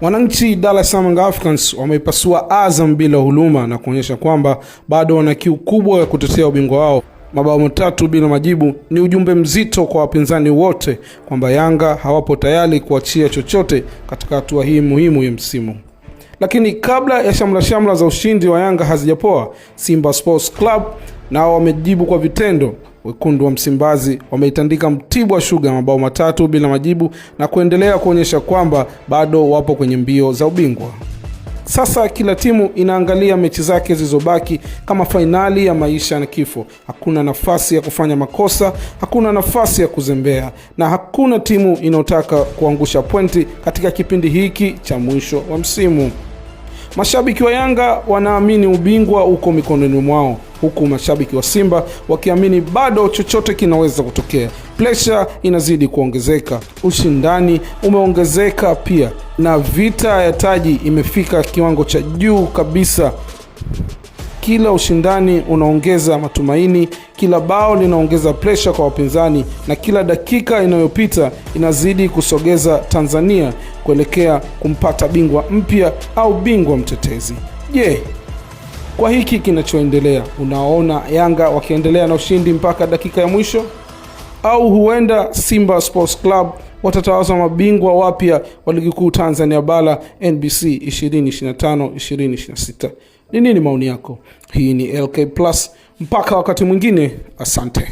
Wananchi Dar es Salaam Africans wameipasua Azam bila huluma na kuonyesha kwamba bado wana kiu kubwa ya kutetea ubingwa wao. Mabao 3 bila majibu ni ujumbe mzito kwa wapinzani wote kwamba Yanga hawapo tayari kuachia chochote katika hatua hii muhimu ya msimu. Lakini kabla ya shamla za ushindi wa Yanga hazijapoa, Simba Sports Club nao wamejibu kwa vitendo. Wekundu wa Msimbazi wameitandika Mtibwa Sugar mabao 3 bila majibu na kuendelea kuonyesha kwamba bado wapo kwenye mbio za ubingwa. Sasa kila timu inaangalia mechi zake zilizobaki kama fainali ya maisha na kifo. Hakuna nafasi ya kufanya makosa, hakuna nafasi ya kuzembea, na hakuna timu inayotaka kuangusha pointi katika kipindi hiki cha mwisho wa msimu. Mashabiki wa Yanga wanaamini ubingwa uko mikononi mwao, huku mashabiki wa Simba wakiamini bado chochote kinaweza kutokea. Pressure inazidi kuongezeka, ushindani umeongezeka pia, na vita ya taji imefika kiwango cha juu kabisa. Kila ushindani unaongeza matumaini, kila bao linaongeza pressure kwa wapinzani, na kila dakika inayopita inazidi kusogeza Tanzania kuelekea kumpata bingwa mpya au bingwa mtetezi. Kwa hiki kinachoendelea, unaona Yanga wakiendelea na ushindi mpaka dakika ya mwisho, au huenda Simba Sports Club watatawazwa mabingwa wapya wa ligi kuu Tanzania Bara NBC 2025-2026? Ni nini maoni yako? Hii ni LK Plus, mpaka wakati mwingine, asante.